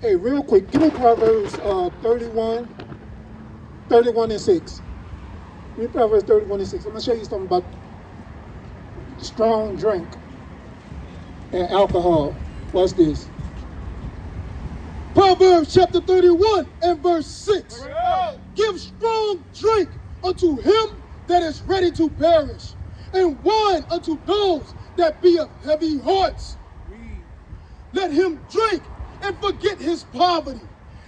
Hey, real quick, give me Proverbs 31 and 6. Give me Proverbs 31 and 6. I'm going to show you something about strong drink and alcohol. Watch this. Proverbs chapter 31 and verse 6. Give strong drink unto him that is ready to perish, and wine unto those that be of heavy hearts. Let him drink and forget his poverty,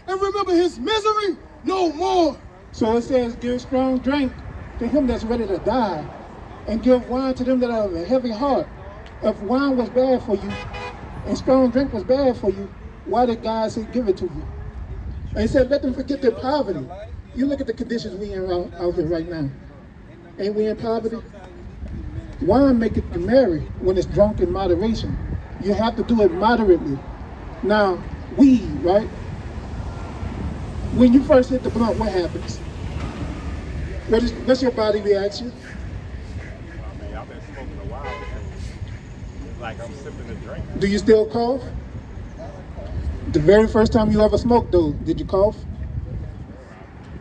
and remember his misery no more. So it says, give strong drink to him that's ready to die, and give wine to them that are of a heavy heart. If wine was bad for you, and strong drink was bad for you, why did God say give it to you? And he said, let them forget their poverty. You look at the conditions we in out here right now. Ain't we in poverty? Wine make it merry when it's drunk in moderation. You have to do it moderately. Now, weed, right? When you first hit the blunt, what happens? What's your body reaction? I mean, I've been smoking a while. It's like I'm sipping a drink. Do you still cough? The very first time you ever smoked, though, did you cough?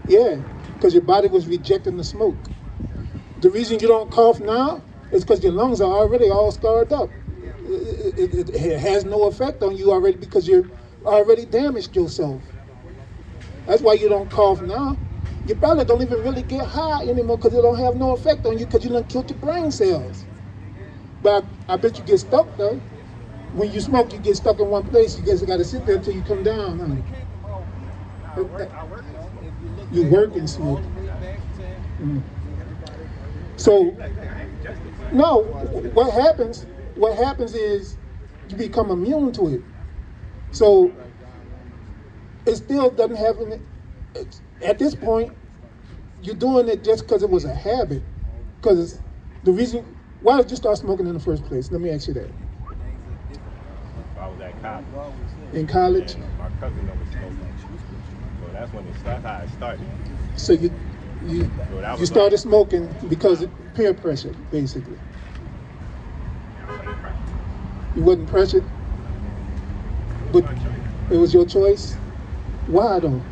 Yeah, because your body was rejecting the smoke. The reason you don't cough now is because your lungs are already all scarred up. It has no effect on you already because you're already damaged yourself. That's why you don't cough now. You probably don't even really get high anymore because it don't have no effect on you because you done killed your brain cells. But I bet you get stuck though. When you smoke, you get stuck in one place. You just got to sit there until you come down, honey. You work and smoke. So, no, what happens is you become immune to it. So, it still doesn't have any, at this point, you're doing it just because it was a habit. Because the reason, why did you start smoking in the first place? Let me ask you that. I was at college. In college? And my cousin was smoking. So that's when that's how it started. So you started smoking because of peer pressure, basically. You wasn't pressured, but it was your choice. Why though?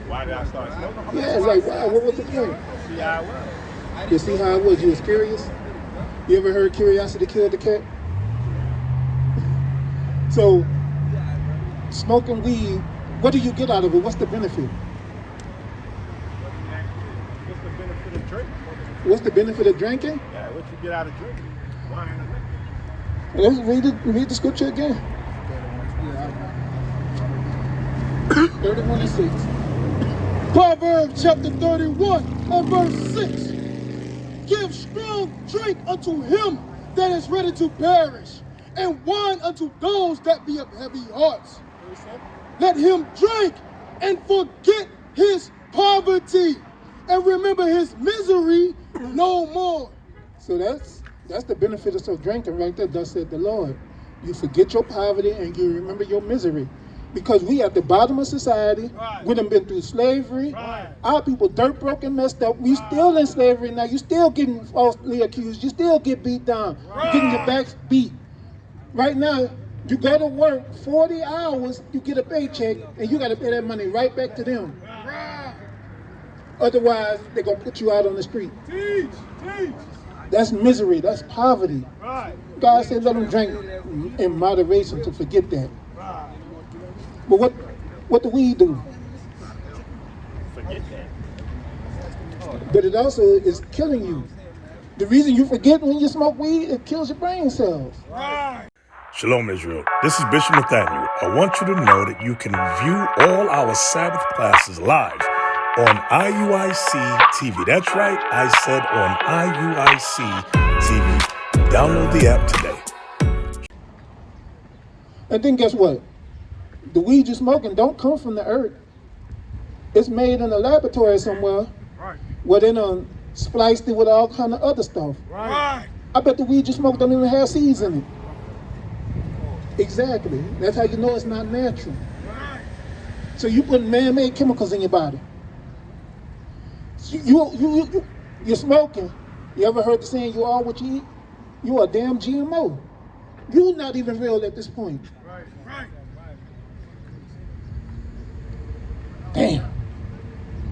Why did I start smoking? Yeah, it's like, why? What was the point? See how it was. You see how it was? You was curious? You ever heard curiosity killed the cat? So, smoking weed, what do you get out of it? What's the benefit? What's the benefit of drinking? What's the benefit of drinking? Yeah, what you get out of drinking? Wine and Let's liquor. read the scripture again. 31 and 6. Proverbs chapter 31 and verse 6. Give strong drink unto him that is ready to perish, and wine unto those that be of heavy hearts. Let him drink and forget his poverty, and remember his misery no more. So that's the benefit of drinking right there. Thus said the Lord. You forget your poverty and you remember your misery. Because we at the bottom of society, we done been through slavery. Our people dirt broke and messed up. We still in slavery now. You still getting falsely accused. You still get beat down. You're getting your backs beat. Right now, you go to work 40 hours, you get a paycheck, and you got to pay that money right back to them. Otherwise, they're going to put you out on the street. That's misery. That's poverty. God said let them drink in moderation to forget that. But what do we do? Forget that. But it also is killing you. The reason you forget when you smoke weed, it kills your brain cells. Shalom, Israel. This is Bishop Nathaniel. I want you to know that you can view all our Sabbath classes live on IUIC TV. That's right, I said on IUIC TV. Download the app today. And then guess what? The weed you're smoking don't come from the earth. It's made in a laboratory somewhere where they done spliced it with all kind of other stuff. I bet the weed you smoke don't even have seeds in it. Exactly. That's how you know it's not natural. So you put man-made chemicals in your body. You're smoking. You ever heard the saying, you are what you eat? You are a damn GMO. You're not even real at this point.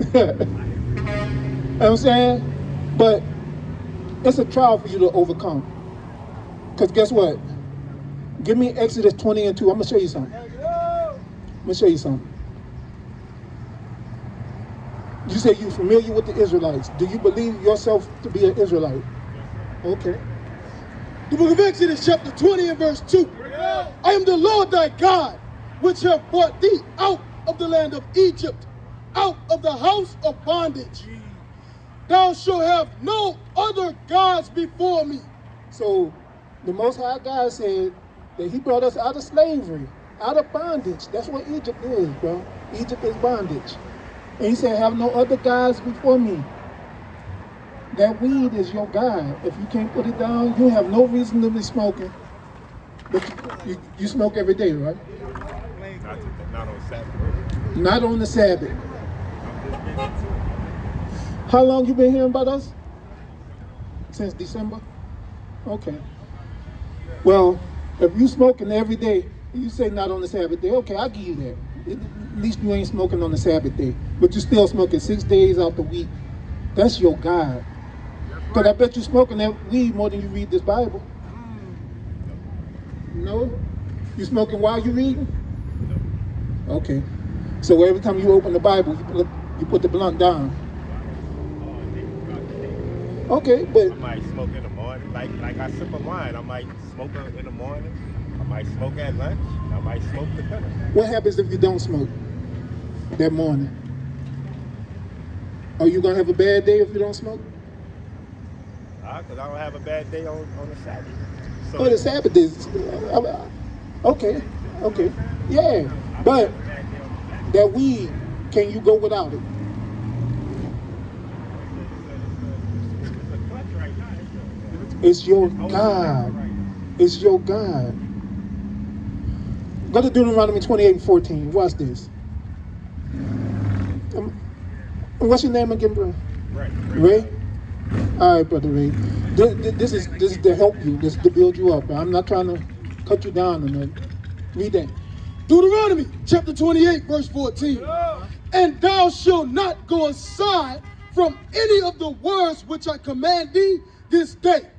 You know what I'm saying? But it's a trial for you to overcome. Because guess what? Give me Exodus 20 and 2. I'm going to show you something. You say you're familiar with the Israelites. Do you believe yourself to be an Israelite? Okay. The book of Exodus chapter 20 and verse 2. I am the Lord thy God, which have brought thee out of the land of Egypt, out of the house of bondage. Thou shalt have no other gods before me. So the Most High God said that he brought us out of slavery, out of bondage. That's what Egypt is, bro. Egypt is bondage. And he said, have no other gods before me. That weed is your God. If you can't put it down, you have no reason to be smoking. But you smoke every day, right? Not on Sabbath. Not on the Sabbath. How long you been hearing about us? Since December? Okay. Well, if you smoking every day, you say not on the Sabbath day, okay, I'll give you that. At least you ain't smoking on the Sabbath day. But you still smoking 6 days out the week. That's your God. Because I bet you smoking that weed more than you read this Bible. No? You smoking while you reading? Okay. So every time you open the Bible, you put the blunt down. Okay, but I might smoke in the morning, like I sip of wine. I might smoke in the morning. I might smoke at lunch. I might smoke for dinner. What happens if you don't smoke that morning? Are you gonna have a bad day if you don't smoke? Because I don't have a bad day on the Sabbath. So Oh, the Sabbath is okay, yeah. But that weed, can you go without it? It's your God. It's your God. Go to Deuteronomy 28 and 14. Watch this. What's your name again, bro? Ray? All right, Brother Ray. This is to help you. This is to build you up. I'm not trying to cut you down or nothing. Read that. Deuteronomy chapter 28 verse 14. And thou shalt not go aside from any of the words which I command thee this day,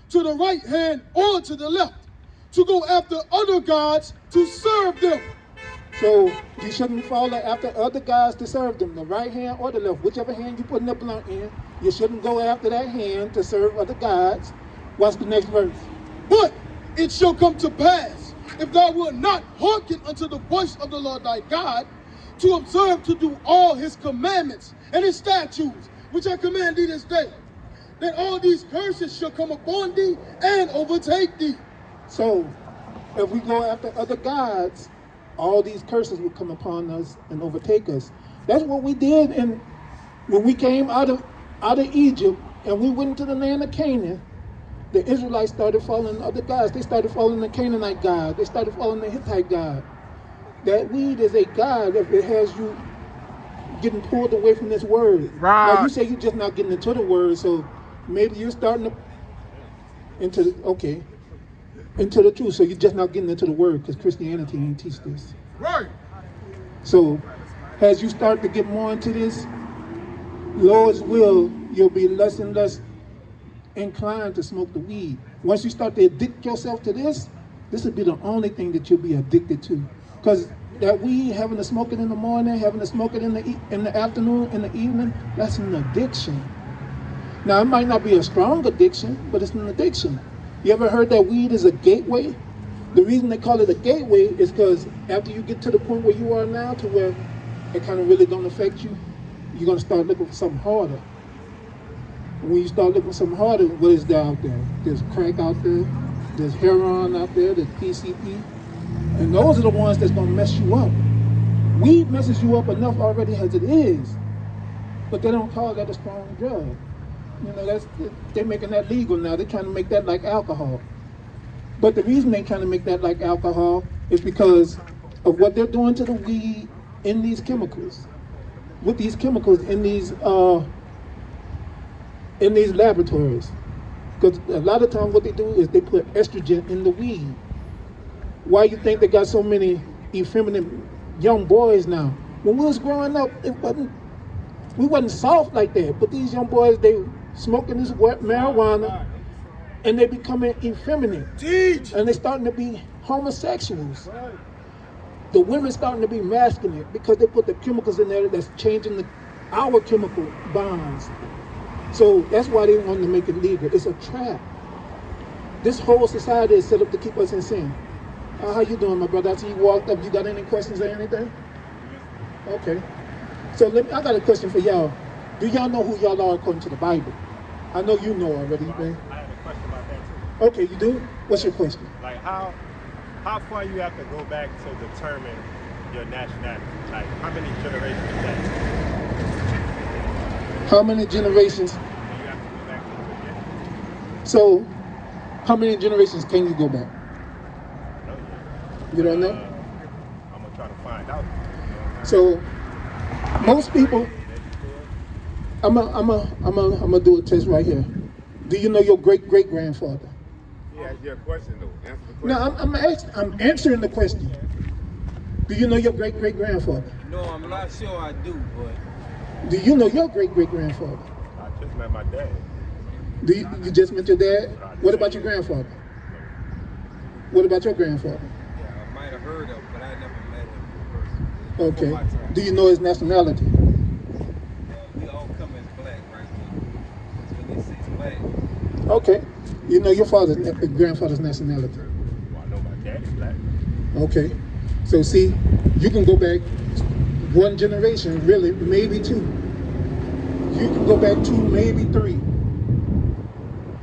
to the right hand or to the left, to go after other gods to serve them. So you shouldn't follow after other gods to serve them, the right hand or the left, whichever hand you put the blunt in. You shouldn't go after that hand to serve other gods. What's the next verse? But it shall come to pass, if thou wilt not hearken unto the voice of the Lord thy God, to observe to do all his commandments and his statutes, which I command thee this day, that all these curses shall come upon thee and overtake thee. So if we go after other gods, all these curses will come upon us and overtake us. That's what we did when we came out of Egypt and we went into the land of Canaan. The Israelites started following other gods. They started following the Canaanite god. They started following the Hittite god. That weed is a god if it has you getting pulled away from this word. Right. Now you say you're just not getting into the word, so maybe you're starting to into the truth. So you're just not getting into the word because Christianity ain't teach this. Right. So as you start to get more into this, Lord's will, you'll be less and less inclined to smoke the weed. Once you start to addict yourself to this will be the only thing that you'll be addicted to. Because that weed, having to smoke it in the morning, having to smoke it in the afternoon, in the evening, that's an addiction. Now, it might not be a strong addiction, but it's an addiction. You ever heard that weed is a gateway? The reason they call it a gateway is because after you get to the point where you are now, to where it kind of really don't affect you, you're going to start looking for something harder. And when you start looking for something harder, what is there out there? There's crack out there, there's heroin out there, there's PCP. And those are the ones that's going to mess you up. Weed messes you up enough already as it is, but they don't call that a strong drug. You know, they're making that legal now. They're trying to make that like alcohol. But the reason they're trying to make that like alcohol is because of what they're doing to the weed in these chemicals. With these chemicals in these laboratories. Because a lot of times what they do is they put estrogen in the weed. Why you think they got so many effeminate young boys now? When we was growing up, it wasn't We wasn't soft like that. But these young boys, they smoking this wet marijuana, and they becoming effeminate. Teach. And they starting to be homosexuals. The women starting to be masculine because they put the chemicals in there that's changing our chemical bonds. So that's why they want to make it legal. It's a trap. This whole society is set up to keep us in sin. How you doing, my brother? I see you walked up. You got any questions or anything? Okay. So I got a question for y'all. Do y'all know who y'all are according to the Bible? I know you know already, man. I have a question about that too. Okay, you do? What's your question? Like how far you have to go back to determine your nationality? Like how many generations is that? How many generations? You have to go back to the beginning? So, how many generations can you go back? No. You don't know? I'm gonna try to find out. So, most people, I'm gonna do a test right here. Do you know your great-great-grandfather? Yeah, that's your question though. Answer the question. No, I'm answering the question. Do you know your great-great-grandfather? No, I'm not sure I do, but Do you know your great-great-grandfather? I just met my dad. You just met your dad? What about your grandfather? What about your grandfather? yeah, I might have heard of him, but I never met him in person. Okay. Before my time. Do you know his nationality? We all come as black, right? When they say black, Okay. You know your grandfather's nationality? Well, I know my dad is black. Okay. So see, you can go back one generation, really, maybe two. You can go back two, maybe three.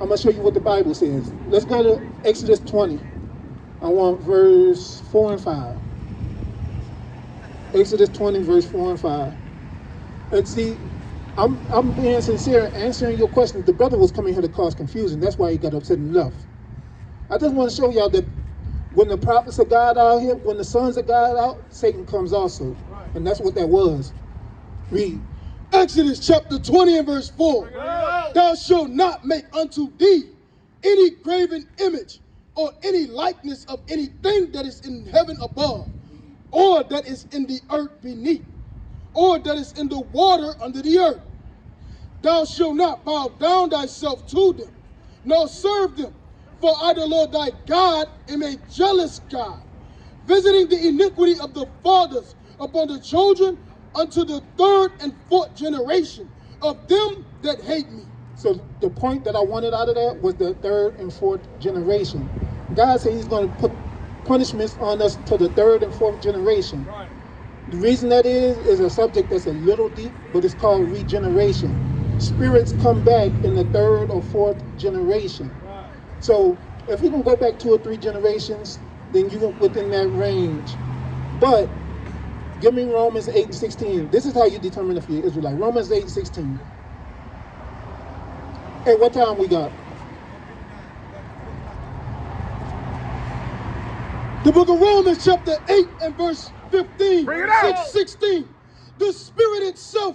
I'm gonna show you what the Bible says. Let's go to Exodus 20. I want verse 4 and 5. Exodus 20, verse 4 and 5. And see, I'm being sincere, answering your question. The brother was coming here to cause confusion. That's why he got upset and left. I just want to show y'all that when the prophets of God out here, when the sons of God out, Satan comes also. And that's what that was. Read. Exodus chapter 20 and verse 4. Thou shalt not make unto thee any graven image or any likeness of anything that is in heaven above, or that is in the earth beneath, or that is in the water under the earth. Thou shalt not bow down thyself to them, nor serve them. For I, the Lord thy God, am a jealous God, visiting the iniquity of the fathers upon the children unto the third and fourth generation of them that hate me. So the point that I wanted out of that was the third and fourth generation. God said he's going to put punishments on us to the third and fourth generation. The reason that is a subject that's a little deep, but it's called regeneration. Spirits come back in the third or fourth generation. So if you can go back 2 or 3 generations, then you're within that range. But give me Romans 8:16. This is how you determine if you're Israelite. Romans 8:16. Hey, what time we got? The book of Romans chapter 8 and verse 15. Bring it out. 16. The Spirit itself